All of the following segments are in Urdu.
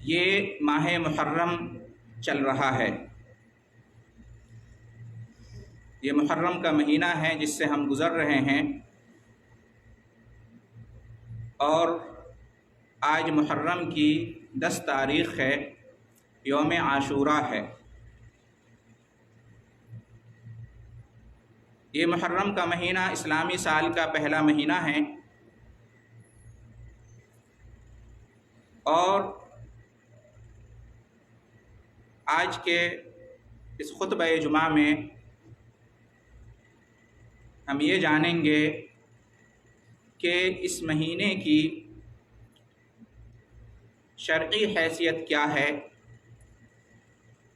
یہ ماہ محرم چل رہا ہے، یہ محرم کا مہینہ ہے جس سے ہم گزر رہے ہیں، اور آج محرم کی 10 تاریخ ہے، یوم عاشوراء ہے۔ یہ محرم کا مہینہ اسلامی سال کا پہلا مہینہ ہے، اور آج کے اس خطبہ جمعہ میں ہم یہ جانیں گے کہ اس مہینے کی شرعی حیثیت کیا ہے،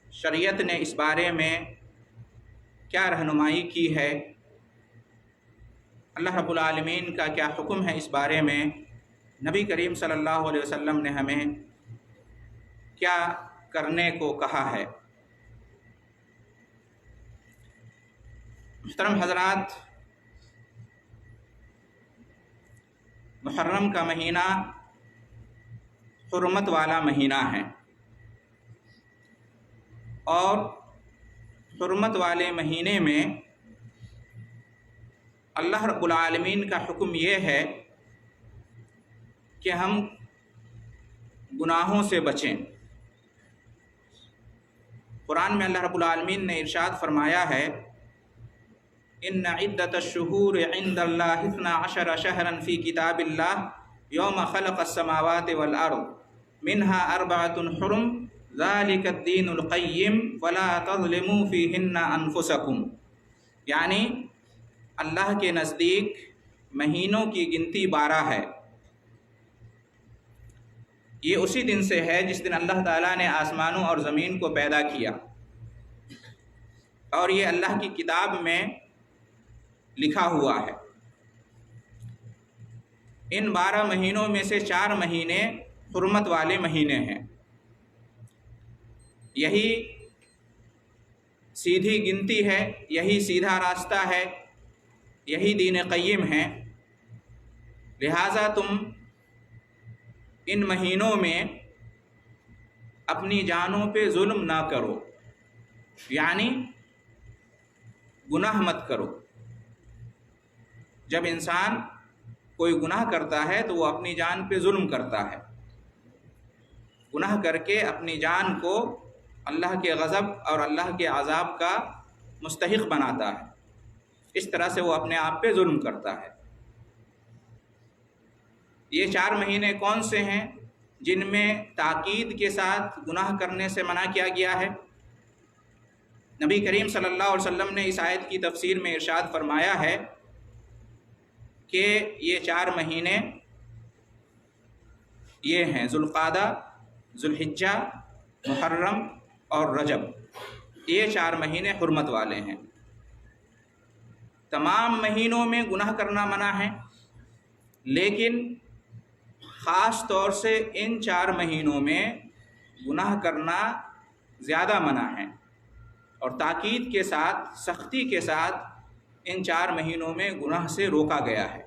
شریعت نے اس بارے میں کیا رہنمائی کی ہے، اللہ رب العالمین کا کیا حکم ہے، اس بارے میں نبی کریم صلی اللہ علیہ وسلم نے ہمیں کیا کرنے کو کہا ہے۔ محترم حضرات، محرم کا مہینہ حرمت والا مہینہ ہے، اور حرمت والے مہینے میں اللہ رب العالمین کا حکم یہ ہے کہ ہم گناہوں سے بچیں۔ قرآن میں اللہ رب العالمین نے ارشاد فرمایا ہے، ان عدۃ الشہور عند اللہ 12 شہرا فی کتاب اللہ یوم خلق السماوات والارض منها 4 حرم ذلک الدین القیم فلا تظلموا فیہن انفسکم، یعنی اللہ کے نزدیک مہینوں کی گنتی 12 ہے۔ یہ اسی دن سے ہے جس دن اللہ تعالیٰ نے آسمانوں اور زمین کو پیدا کیا، اور یہ اللہ کی کتاب میں لکھا ہوا ہے۔ ان 12 مہینوں میں سے 4 مہینے حرمت والے مہینے ہیں، یہی سیدھی گنتی ہے، یہی سیدھا راستہ ہے، یہی دین قیم ہے۔ لہٰذا تم ان مہینوں میں اپنی جانوں پہ ظلم نہ کرو، یعنی گناہ مت کرو۔ جب انسان کوئی گناہ کرتا ہے تو وہ اپنی جان پہ ظلم کرتا ہے، گناہ کر کے اپنی جان کو اللہ کے غضب اور اللہ کے عذاب کا مستحق بناتا ہے، اس طرح سے وہ اپنے آپ پہ ظلم کرتا ہے۔ یہ 4 مہینے کون سے ہیں جن میں تاکید کے ساتھ گناہ کرنے سے منع کیا گیا ہے؟ نبی کریم صلی اللہ علیہ وسلم نے اس آیت کی تفسیر میں ارشاد فرمایا ہے کہ یہ 4 مہینے یہ ہیں ذوالقعدہ، ذوالحجہ، محرم اور رجب، یہ 4 مہینے حرمت والے ہیں۔ تمام مہینوں میں گناہ کرنا منع ہے، لیکن خاص طور سے ان 4 مہینوں میں گناہ کرنا زیادہ منع ہے، اور تاکید کے ساتھ، سختی کے ساتھ ان 4 مہینوں میں گناہ سے روکا گیا ہے۔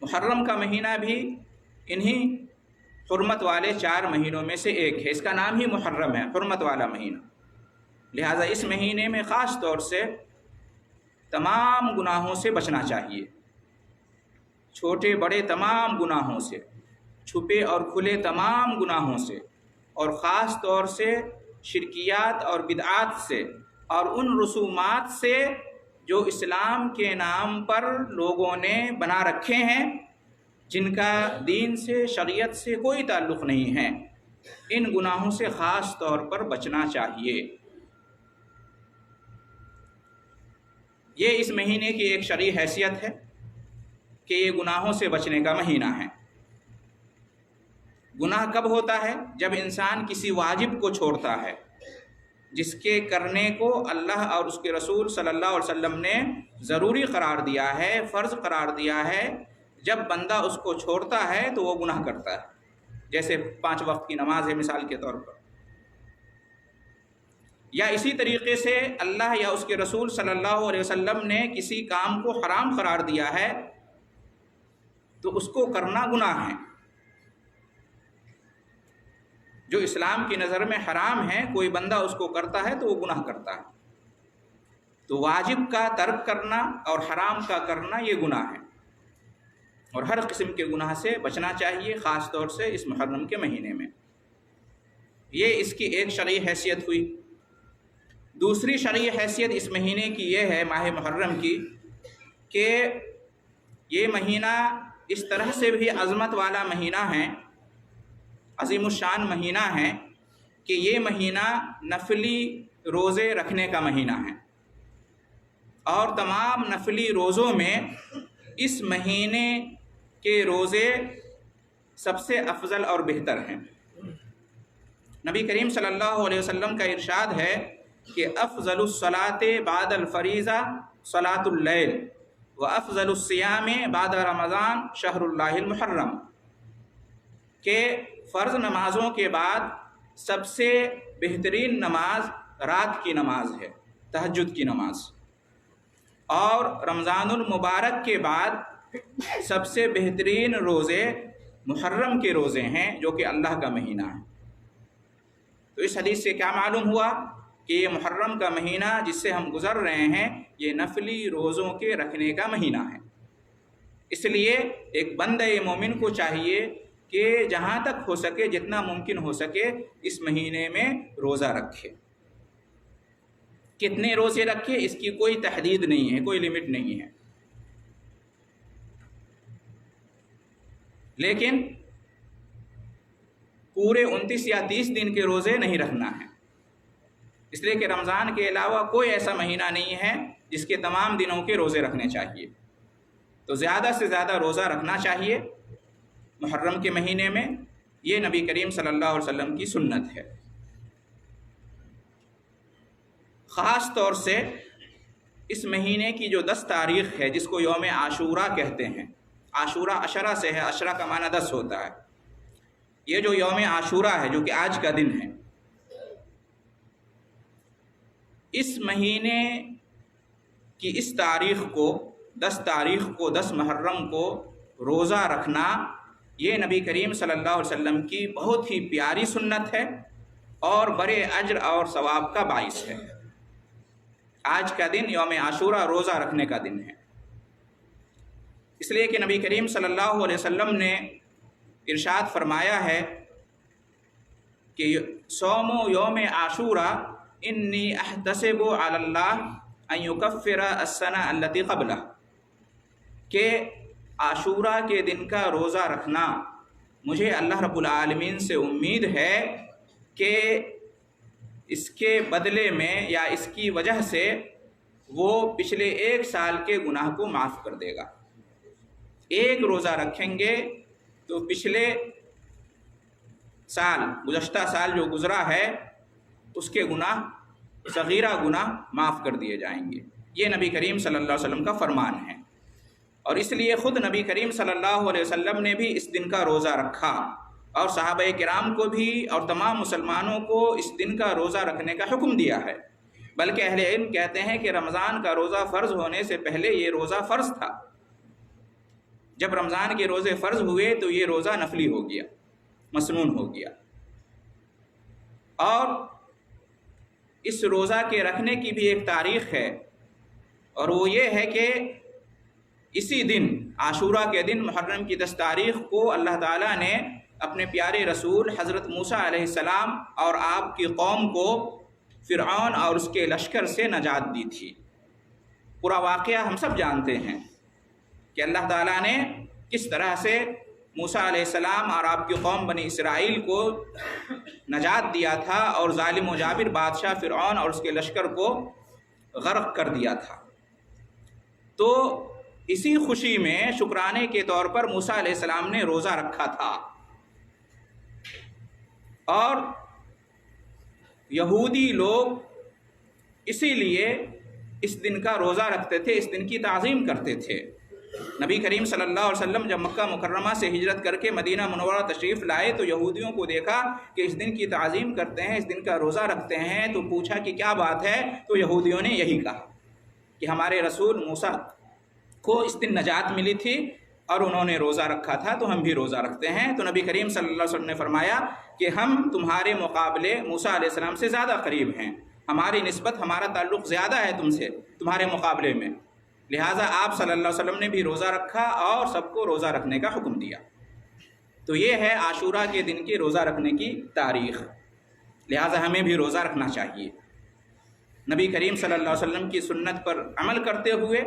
محرم کا مہینہ بھی انہی حرمت والے 4 مہینوں میں سے ایک ہے، اس کا نام ہی محرم ہے، حرمت والا مہینہ۔ لہٰذا اس مہینے میں خاص طور سے تمام گناہوں سے بچنا چاہیے، چھوٹے بڑے تمام گناہوں سے، چھپے اور کھلے تمام گناہوں سے، اور خاص طور سے شرکیات اور بدعات سے، اور ان رسومات سے جو اسلام کے نام پر لوگوں نے بنا رکھے ہیں، جن کا دین سے، شریعت سے کوئی تعلق نہیں ہے۔ ان گناہوں سے خاص طور پر بچنا چاہیے۔ یہ اس مہینے کی ایک شرعی حیثیت ہے کہ یہ گناہوں سے بچنے کا مہینہ ہے۔ گناہ کب ہوتا ہے؟ جب انسان کسی واجب کو چھوڑتا ہے، جس کے کرنے کو اللہ اور اس کے رسول صلی اللہ علیہ وسلم نے ضروری قرار دیا ہے، فرض قرار دیا ہے۔ جب بندہ اس کو چھوڑتا ہے تو وہ گناہ کرتا ہے، جیسے 5 وقت کی نماز ہے مثال کے طور پر، یا اسی طریقے سے اللہ یا اس کے رسول صلی اللہ علیہ وسلم نے کسی کام کو حرام قرار دیا ہے تو اس کو کرنا گناہ ہے۔ جو اسلام کی نظر میں حرام ہے، کوئی بندہ اس کو کرتا ہے تو وہ گناہ کرتا ہے۔ تو واجب کا ترک کرنا اور حرام کا کرنا یہ گناہ ہے، اور ہر قسم کے گناہ سے بچنا چاہیے، خاص طور سے اس محرم کے مہینے میں۔ یہ اس کی ایک شرعی حیثیت ہوئی۔ دوسری شرعی حیثیت اس مہینے کی یہ ہے، ماہ محرم کی، کہ یہ مہینہ اس طرح سے بھی عظمت والا مہینہ ہے، عظیم الشان مہینہ ہے، کہ یہ مہینہ نفلی روزے رکھنے کا مہینہ ہے، اور تمام نفلی روزوں میں اس مہینے کے روزے سب سے افضل اور بہتر ہیں۔ نبی کریم صلی اللہ علیہ وسلم کا ارشاد ہے کہ افضل الصلاۃ بعد الفریضہ صلاۃ اللیل وافضل الصیام بعد رمضان شہر اللہ المحرم، کہ فرض نمازوں کے بعد سب سے بہترین نماز رات کی نماز ہے، تہجد کی نماز، اور رمضان المبارک کے بعد سب سے بہترین روزے محرم کے روزے ہیں، جو کہ اللہ کا مہینہ ہے۔ تو اس حدیث سے کیا معلوم ہوا کہ یہ محرم کا مہینہ جس سے ہم گزر رہے ہیں، یہ نفلی روزوں کے رکھنے کا مہینہ ہے۔ اس لیے ایک بندہ مومن کو چاہیے کہ جہاں تک ہو سکے، جتنا ممکن ہو سکے، اس مہینے میں روزہ رکھے۔ کتنے روزے رکھے اس کی کوئی تحدید نہیں ہے، کوئی لمٹ نہیں ہے، لیکن پورے 29 یا 30 دن کے روزے نہیں رکھنا ہے، اس لیے کہ رمضان کے علاوہ کوئی ایسا مہینہ نہیں ہے جس کے تمام دنوں کے روزے رکھنے چاہیے۔ تو زیادہ سے زیادہ روزہ رکھنا چاہیے محرم کے مہینے میں، یہ نبی کریم صلی اللہ علیہ وسلم کی سنت ہے۔ خاص طور سے اس مہینے کی جو 10 تاریخ ہے، جس کو یوم عاشورہ کہتے ہیں، عاشورہ عشرہ سے ہے، عشرہ کا معنی 10 ہوتا ہے، یہ جو یوم عاشورہ ہے جو کہ آج کا دن ہے، اس مہینے کی اس تاریخ کو 10 تاریخ کو 10 محرم کو روزہ رکھنا، یہ نبی کریم صلی اللہ علیہ وسلم کی بہت ہی پیاری سنت ہے اور بڑے اجر اور ثواب کا باعث ہے۔ آج کا دن یوم عاشورہ روزہ رکھنے کا دن ہے، اس لیے کہ نبی کریم صلی اللہ علیہ وسلم نے ارشاد فرمایا ہے کہ صوم یوم عاشورہ انی احتسب علی اللہ ان یکفر السنہ التی قبلہ، کہ عاشورہ کے دن کا روزہ رکھنا مجھے اللہ رب العالمین سے امید ہے کہ اس کے بدلے میں یا اس کی وجہ سے وہ پچھلے 1 سال کے گناہ کو معاف کر دے گا۔ ایک روزہ رکھیں گے تو پچھلے سال، گزشتہ سال جو گزرا ہے، اس کے گناہ، صغیرہ گناہ معاف کر دیے جائیں گے۔ یہ نبی کریم صلی اللہ علیہ وسلم کا فرمان ہے، اور اس لیے خود نبی کریم صلی اللہ علیہ وسلم نے بھی اس دن کا روزہ رکھا، اور صحابہ کرام کو بھی اور تمام مسلمانوں کو اس دن کا روزہ رکھنے کا حکم دیا ہے۔ بلکہ اہل علم کہتے ہیں کہ رمضان کا روزہ فرض ہونے سے پہلے یہ روزہ فرض تھا، جب رمضان کے روزے فرض ہوئے تو یہ روزہ نفلی ہو گیا، مسنون ہو گیا۔ اور اس روزہ کے رکھنے کی بھی ایک تاریخ ہے، اور وہ یہ ہے کہ اسی دن، عاشورہ کے دن، محرم کی 10 تاریخ کو اللہ تعالیٰ نے اپنے پیارے رسول حضرت موسیٰ علیہ السلام اور آپ کی قوم کو فرعون اور اس کے لشکر سے نجات دی تھی۔ پورا واقعہ ہم سب جانتے ہیں کہ اللہ تعالیٰ نے کس طرح سے موسیٰ علیہ السلام اور آپ کی قوم بنی اسرائیل کو نجات دیا تھا، اور ظالم و جابر بادشاہ فرعون اور اس کے لشکر کو غرق کر دیا تھا۔ تو اسی خوشی میں شکرانے کے طور پر موسیٰ علیہ السلام نے روزہ رکھا تھا، اور یہودی لوگ اسی لیے اس دن کا روزہ رکھتے تھے، اس دن کی تعظیم کرتے تھے۔ نبی کریم صلی اللہ علیہ وسلم جب مکہ مکرمہ سے ہجرت کر کے مدینہ منورہ تشریف لائے تو یہودیوں کو دیکھا کہ اس دن کی تعظیم کرتے ہیں، اس دن کا روزہ رکھتے ہیں، تو پوچھا کہ کیا بات ہے؟ تو یہودیوں نے یہی کہا کہ ہمارے رسول موسیٰ کو اس دن نجات ملی تھی، اور انہوں نے روزہ رکھا تھا تو ہم بھی روزہ رکھتے ہیں۔ تو نبی کریم صلی اللہ علیہ وسلم نے فرمایا کہ ہم تمہارے مقابلے موسیٰ علیہ السلام سے زیادہ قریب ہیں، ہماری نسبت، ہمارا تعلق زیادہ ہے تم سے، تمہارے مقابلے میں، لہٰذا آپ صلی اللہ علیہ وسلم نے بھی روزہ رکھا اور سب کو روزہ رکھنے کا حکم دیا۔ تو یہ ہے عاشوراء کے دن کی روزہ رکھنے کی تاریخ، لہٰذا ہمیں بھی روزہ رکھنا چاہیے۔ نبی کریم صلی اللہ علیہ وسلم کی سنت پر عمل کرتے ہوئے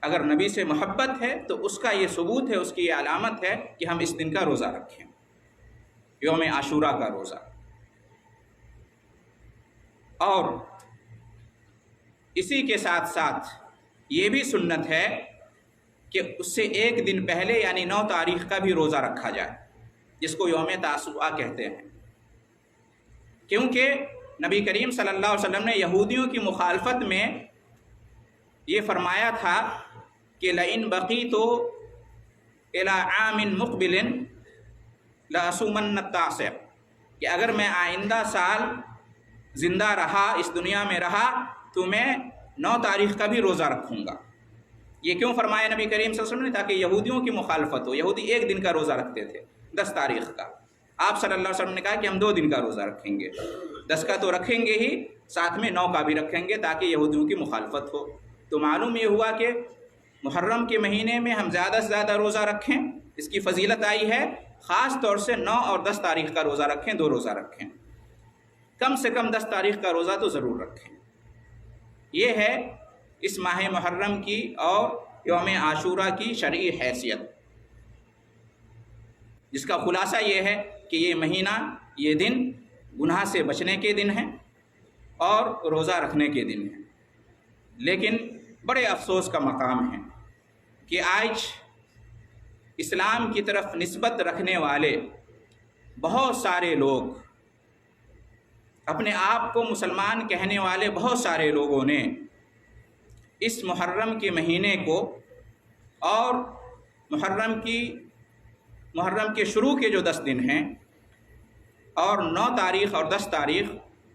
اگر نبی سے محبت ہے تو اس کا یہ ثبوت ہے، اس کی یہ علامت ہے کہ ہم اس دن کا روزہ رکھیں، یوم عاشوراء کا روزہ۔ اور اسی کے ساتھ ساتھ یہ بھی سنت ہے کہ اس سے ایک دن پہلے یعنی 9 تاریخ کا بھی روزہ رکھا جائے، جس کو یوم تاسوعا کہتے ہیں، کیونکہ نبی کریم صلی اللہ علیہ وسلم نے یہودیوں کی مخالفت میں یہ فرمایا تھا کہ لئن بقیت الی عام مقبل لاصومن التاسع، کہ اگر میں آئندہ سال زندہ رہا، اس دنیا میں رہا، تو میں 9 تاریخ کا بھی روزہ رکھوں گا۔ یہ کیوں فرمایا نبی کریم صلی اللہ علیہ وسلم نے؟ تاکہ یہودیوں کی مخالفت ہو۔ یہودی ایک دن کا روزہ رکھتے تھے، 10 تاریخ کا، آپ صلی اللہ علیہ وسلم نے کہا کہ ہم 2 دن کا روزہ رکھیں گے، 10 کا تو رکھیں گے ہی، ساتھ میں 9 کا بھی رکھیں گے تاکہ یہودیوں کی مخالفت ہو۔ تو معلوم یہ ہوا کہ محرم کے مہینے میں ہم زیادہ سے زیادہ روزہ رکھیں، اس کی فضیلت آئی ہے، خاص طور سے 9 اور 10 تاریخ کا روزہ رکھیں، 2 روزہ رکھیں، کم سے کم 10 تاریخ کا روزہ تو ضرور رکھیں۔ یہ ہے اس ماہ محرم کی اور یوم عاشوراء کی شرعی حیثیت، جس کا خلاصہ یہ ہے کہ یہ مہینہ، یہ دن گناہ سے بچنے کے دن ہیں اور روزہ رکھنے کے دن ہیں۔ لیکن بڑے افسوس کا مقام ہے کہ آج اسلام کی طرف نسبت رکھنے والے بہت سارے لوگ، اپنے آپ کو مسلمان کہنے والے بہت سارے لوگوں نے اس محرم کے مہینے کو اور محرم کے شروع کے جو 10 دن ہیں اور 9 تاریخ اور 10 تاریخ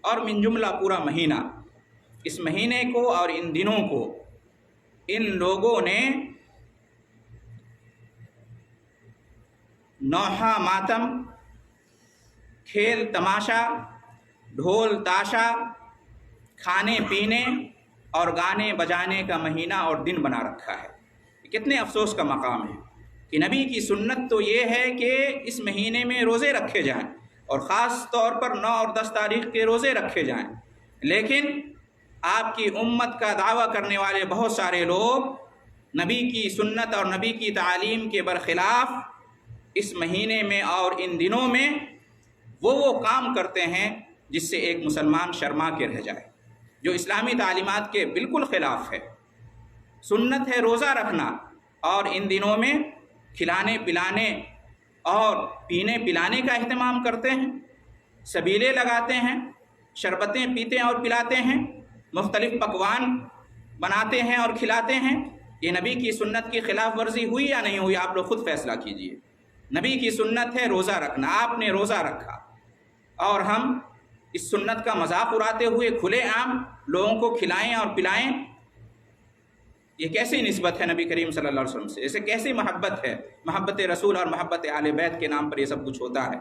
اور من جملہ پورا مہینہ، اس مہینے کو اور ان دنوں کو ان لوگوں نے نوحہ ماتم، کھیل تماشا، ڈھول تاشا، کھانے پینے اور گانے بجانے کا مہینہ اور دن بنا رکھا ہے۔ کتنے افسوس کا مقام ہے کہ نبی کی سنت تو یہ ہے کہ اس مہینے میں روزے رکھے جائیں اور خاص طور پر 9 اور 10 تاریخ کے روزے رکھے جائیں، لیکن آپ کی امت کا دعویٰ کرنے والے بہت سارے لوگ نبی کی سنت اور نبی کی تعلیم کے برخلاف اس مہینے میں اور ان دنوں میں وہ کام کرتے ہیں جس سے ایک مسلمان شرما کے رہ جائے، جو اسلامی تعلیمات کے بالکل خلاف ہے۔ سنت ہے روزہ رکھنا، اور ان دنوں میں کھلانے پلانے اور پینے پلانے کا اہتمام کرتے ہیں، سبیلے لگاتے ہیں، شربتیں پیتے اور پلاتے ہیں، مختلف پکوان بناتے ہیں اور کھلاتے ہیں۔ یہ نبی کی سنت کی خلاف ورزی ہوئی یا نہیں ہوئی؟ آپ لوگ خود فیصلہ کیجئے۔ نبی کی سنت ہے روزہ رکھنا، آپ نے روزہ رکھا اور ہم اس سنت کا مذاق اڑاتے ہوئے کھلے عام لوگوں کو کھلائیں اور پلائیں؟ یہ کیسی نسبت ہے نبی کریم صلی اللہ علیہ وسلم سے؟ اسے کیسی محبت ہے؟ محبت رسول اور محبت اہل بیت کے نام پر یہ سب کچھ ہوتا ہے۔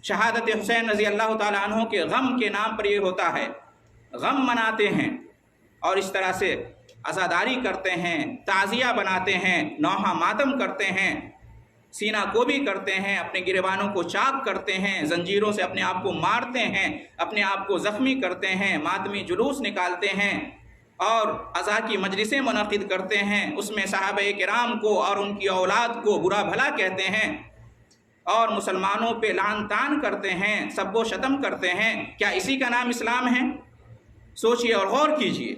شہادت حسین رضی اللہ تعالیٰ عنہ کے غم کے نام پر یہ ہوتا ہے، غم مناتے ہیں اور اس طرح سے عزاداری کرتے ہیں، تعزیہ بناتے ہیں، نوحہ ماتم کرتے ہیں، سینہ کوبی کرتے ہیں، اپنے گریبانوں کو چاک کرتے ہیں، زنجیروں سے اپنے آپ کو مارتے ہیں، اپنے آپ کو زخمی کرتے ہیں، ماتمی جلوس نکالتے ہیں اور عزا کی مجلسیں منعقد کرتے ہیں، اس میں صحابہ کرام کو اور ان کی اولاد کو برا بھلا کہتے ہیں اور مسلمانوں پہ لعن طعن کرتے ہیں، سب و شتم کرتے ہیں۔ کیا اسی کا نام اسلام ہے؟ سوچئے اور غور کیجئے۔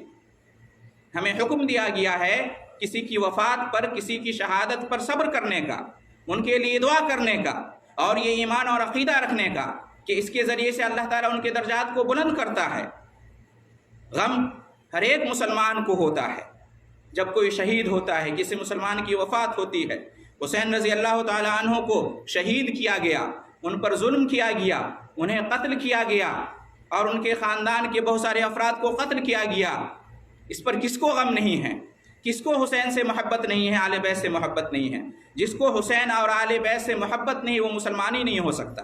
ہمیں حکم دیا گیا ہے کسی کی وفات پر، کسی کی شہادت پر صبر کرنے کا، ان کے لیے دعا کرنے کا اور یہ ایمان اور عقیدہ رکھنے کا کہ اس کے ذریعے سے اللہ تعالیٰ ان کے درجات کو بلند کرتا ہے۔ غم ہر ایک مسلمان کو ہوتا ہے جب کوئی شہید ہوتا ہے، کسی مسلمان کی وفات ہوتی ہے۔ حسین رضی اللہ تعالیٰ عنہ کو شہید کیا گیا، ان پر ظلم کیا گیا، انہیں قتل کیا گیا اور ان کے خاندان کے بہت سارے افراد کو قتل کیا گیا۔ اس پر کس کو غم نہیں ہے؟ کس کو حسین سے محبت نہیں ہے، آل بیت سے محبت نہیں ہے؟ جس کو حسین اور آل بیت سے محبت نہیں، وہ مسلمان ہی نہیں ہو سکتا۔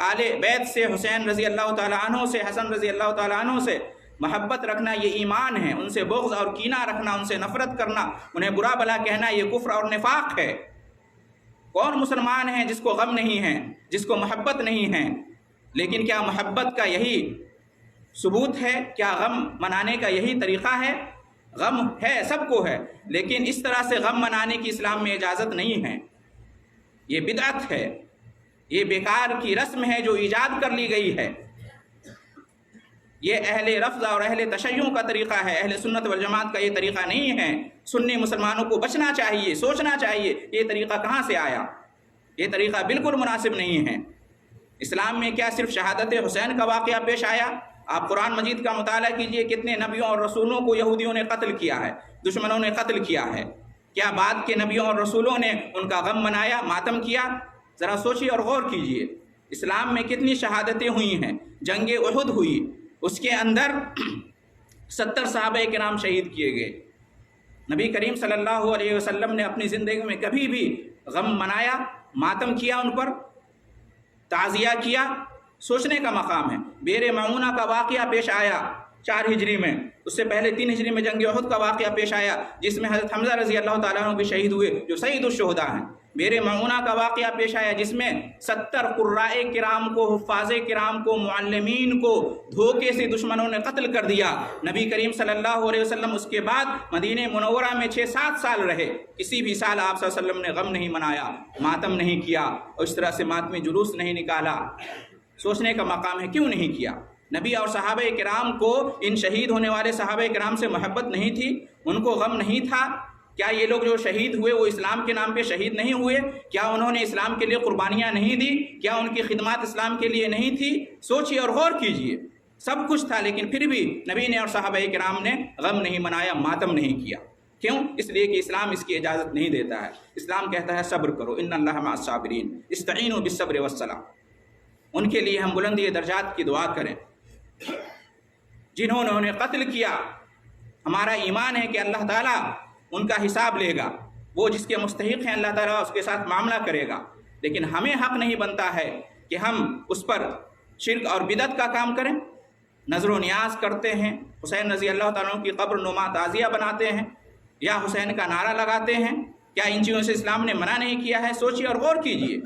آل بیت سے، حسین رضی اللہ تعالیٰ عنہ سے، حسن رضی اللہ تعالیٰ عنہ سے محبت رکھنا یہ ایمان ہے، ان سے بغض اور کینہ رکھنا، ان سے نفرت کرنا، انہیں برا بھلا کہنا یہ کفر اور نفاق ہے۔ کون مسلمان ہے جس کو غم نہیں ہے، جس کو محبت نہیں ہے؟ لیکن کیا محبت کا یہی ثبوت ہے؟ کیا غم منانے کا یہی طریقہ ہے؟ غم ہے، سب کو ہے، لیکن اس طرح سے غم منانے کی اسلام میں اجازت نہیں ہے۔ یہ بدعت ہے، یہ بیکار کی رسم ہے جو ایجاد کر لی گئی ہے۔ یہ اہل رفض اور اہل تشیع کا طریقہ ہے، اہل سنت والجماعت کا یہ طریقہ نہیں ہے۔ سنی مسلمانوں کو بچنا چاہیے، سوچنا چاہیے یہ طریقہ کہاں سے آیا، یہ طریقہ بالکل مناسب نہیں ہے۔ اسلام میں کیا صرف شہادت حسین کا واقعہ پیش آیا؟ آپ قرآن مجید کا مطالعہ کیجئے، کتنے نبیوں اور رسولوں کو یہودیوں نے قتل کیا ہے، دشمنوں نے قتل کیا ہے۔ کیا بعد کے نبیوں اور رسولوں نے ان کا غم منایا، ماتم کیا؟ ذرا سوچیے اور غور کیجئے۔ اسلام میں کتنی شہادتیں ہوئی ہیں۔ جنگ احد ہوئی، اس کے اندر 70 صحابہ کرام شہید کیے گئے۔ نبی کریم صلی اللہ علیہ وسلم نے اپنی زندگی میں کبھی بھی غم منایا، ماتم کیا، ان پر تعزیہ کیا؟ سوچنے کا مقام ہے۔ بئر معونہ کا واقعہ پیش آیا 4 ہجری میں، اس سے پہلے 3 ہجری میں جنگ احد کا واقعہ پیش آیا جس میں حضرت حمزہ رضی اللہ تعالیٰ عنہ بھی شہید ہوئے، جو سید الشہداء ہیں۔ بئر معونہ کا واقعہ پیش آیا جس میں 70 قراء کرام کو، حفاظ کرام کو، معلمین کو دھوکے سے دشمنوں نے قتل کر دیا۔ نبی کریم صلی اللہ علیہ وسلم اس کے بعد مدینہ منورہ میں 6-7 سال رہے، کسی بھی سال آپ صلی اللہ علیہ وسلم نے غم نہیں منایا، ماتم نہیں کیا، اور اس طرح سے ماتمی جلوس نہیں نکالا۔ سوچنے کا مقام ہے، کیوں نہیں کیا؟ نبی اور صحابہ کرام کو، ان شہید ہونے والے صحابہ کرام سے محبت نہیں تھی؟ ان کو غم نہیں تھا؟ کیا یہ لوگ جو شہید ہوئے وہ اسلام کے نام پہ شہید نہیں ہوئے؟ کیا انہوں نے اسلام کے لیے قربانیاں نہیں دی؟ کیا ان کی خدمات اسلام کے لیے نہیں تھی؟ سوچیے اور غور کیجیے۔ سب کچھ تھا، لیکن پھر بھی نبی نے اور صحابہ کرام نے غم نہیں منایا، ماتم نہیں کیا۔ کیوں؟ اس لیے کہ اسلام اس کی اجازت نہیں دیتا ہے۔ اسلام کہتا ہے صبر کرو، ان اللہ مع الصابرین، استعینوا بالصبر والصلاۃ۔ ان کے لیے ہم بلندی درجات کی دعا کریں۔ جنہوں نے انہیں قتل کیا، ہمارا ایمان ہے کہ اللہ تعالیٰ ان کا حساب لے گا، وہ جس کے مستحق ہیں اللہ تعالیٰ اس کے ساتھ معاملہ کرے گا، لیکن ہمیں حق نہیں بنتا ہے کہ ہم اس پر شرک اور بدعت کا کام کریں۔ نظر و نیاز کرتے ہیں، حسین رضی اللہ تعالیٰ عنہ کی قبر نما تعزیہ بناتے ہیں، یا حسین کا نعرہ لگاتے ہیں۔ کیا ان چیزوں سے اسلام نے منع نہیں کیا ہے؟ سوچیے اور غور کیجیے۔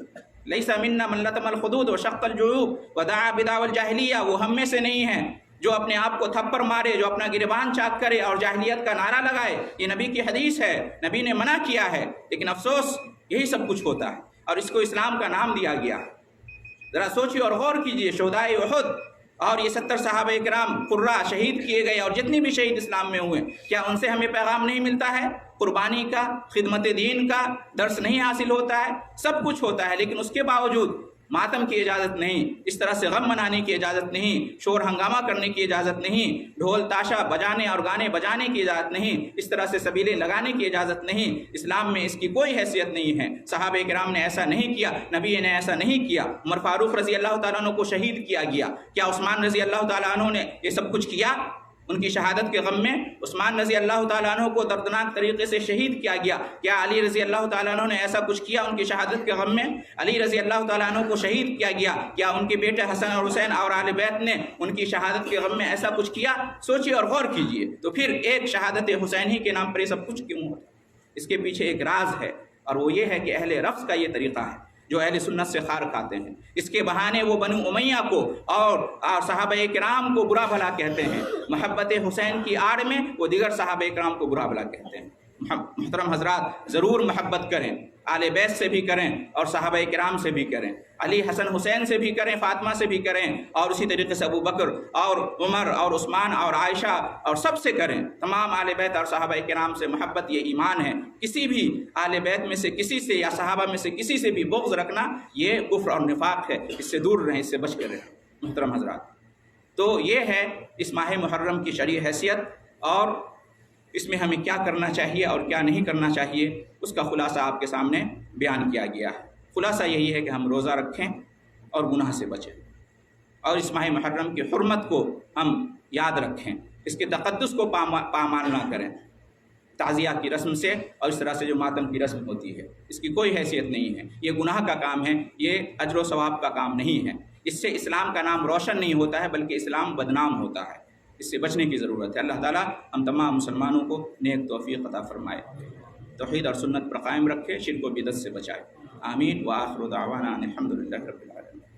لیس منا من لطم الخدود وشق الجیوب ودعا بدعوى الجاہلیہ، وہ ہم میں سے نہیں ہیں جو اپنے آپ کو تھپڑ مارے، جو اپنا گریبان چاک کرے اور جاہلیت کا نعرہ لگائے۔ یہ نبی کی حدیث ہے، نبی نے منع کیا ہے، لیکن افسوس یہی سب کچھ ہوتا ہے اور اس کو اسلام کا نام دیا گیا۔ ذرا سوچیے اور غور کیجیے، شہداء احد اور یہ 70 صحابہ کرام قرہ شہید کیے گئے، اور جتنے بھی شہید اسلام میں ہوئے، کیا ان سے ہمیں پیغام نہیں ملتا ہے؟ قربانی کا، خدمت دین کا درس نہیں حاصل ہوتا ہے؟ سب کچھ ہوتا ہے، لیکن اس کے باوجود ماتم کی اجازت نہیں، اس طرح سے غم منانے کی اجازت نہیں، شور ہنگامہ کرنے کی اجازت نہیں، ڈھول تاشا بجانے اور گانے بجانے کی اجازت نہیں، اس طرح سے سبیلیں لگانے کی اجازت نہیں۔ اسلام میں اس کی کوئی حیثیت نہیں ہے۔ صحابہ کرام نے ایسا نہیں کیا، نبی نے ایسا نہیں کیا۔ عمر فاروق رضی اللہ تعالیٰ عنہ کو شہید کیا گیا، کیا عثمان رضی اللہ تعالیٰ عنہ نے یہ سب کچھ کیا؟ ان کی شہادت کے غم میں عثمان رضی اللہ تعالیٰ عنہ کو دردناک طریقے سے شہید کیا گیا، کیا علی رضی اللہ تعالیٰ عنہ نے ایسا کچھ کیا؟ ان کی شہادت کے غم میں علی رضی اللہ تعالیٰ عنہ کو شہید کیا گیا، کیا ان کے بیٹے حسن اور حسین اور اہل بیت نے ان کی شہادت کے غم میں ایسا کچھ کیا؟ سوچیے اور غور کیجیے۔ تو پھر ایک شہادت حسین ہی کے نام پر یہ سب کچھ کیوں ہوتا ہے؟ اس کے پیچھے ایک راز ہے، اور وہ یہ ہے کہ اہل رفض کا یہ طریقہ ہے جو اہل سنت سے خار کھاتے ہیں۔ اس کے بہانے وہ بنو امیہ کو اور صحابہ کرام کو برا بھلا کہتے ہیں، محبت حسین کی آڑ میں وہ دیگر صحابہ کرام کو برا بھلا کہتے ہیں۔ محترم حضرات، ضرور محبت کریں، آل بیت سے بھی کریں اور صحابہ کرام سے بھی کریں، علی حسن حسین سے بھی کریں، فاطمہ سے بھی کریں، اور اسی طریقے سے ابو بکر اور عمر اور عثمان اور عائشہ اور سب سے کریں۔ تمام آل بیت اور صحابہ کرام سے محبت یہ ایمان ہے۔ کسی بھی آل بیت میں سے کسی سے یا صحابہ میں سے کسی سے بھی بغض رکھنا یہ کفر اور نفاق ہے، اس سے دور رہیں، اس سے بچ کر رہیں۔ محترم حضرات، تو یہ ہے اس ماہ محرم کی شرعی حیثیت، اور اس میں ہمیں کیا کرنا چاہیے اور کیا نہیں کرنا چاہیے اس کا خلاصہ آپ کے سامنے بیان کیا گیا ہے۔ خلاصہ یہی ہے کہ ہم روزہ رکھیں اور گناہ سے بچیں، اور اس ماہ محرم کی حرمت کو ہم یاد رکھیں، اس کے تقدس کو پامال نہ کریں۔ تعزیات کی رسم سے اور اس طرح سے جو ماتم کی رسم ہوتی ہے، اس کی کوئی حیثیت نہیں ہے، یہ گناہ کا کام ہے، یہ اجر و ثواب کا کام نہیں ہے، اس سے اسلام کا نام روشن نہیں ہوتا ہے بلکہ اسلام بدنام ہوتا ہے، اس سے بچنے کی ضرورت ہے۔ اللہ تعالیٰ ہم تمام مسلمانوں کو نیک توفیق عطا فرمائے، توحید اور سنت پر قائم رکھے، شرک و بدعت سے بچائے، آمین۔ وآخر دعوانا ان الحمد للہ رب العالمین۔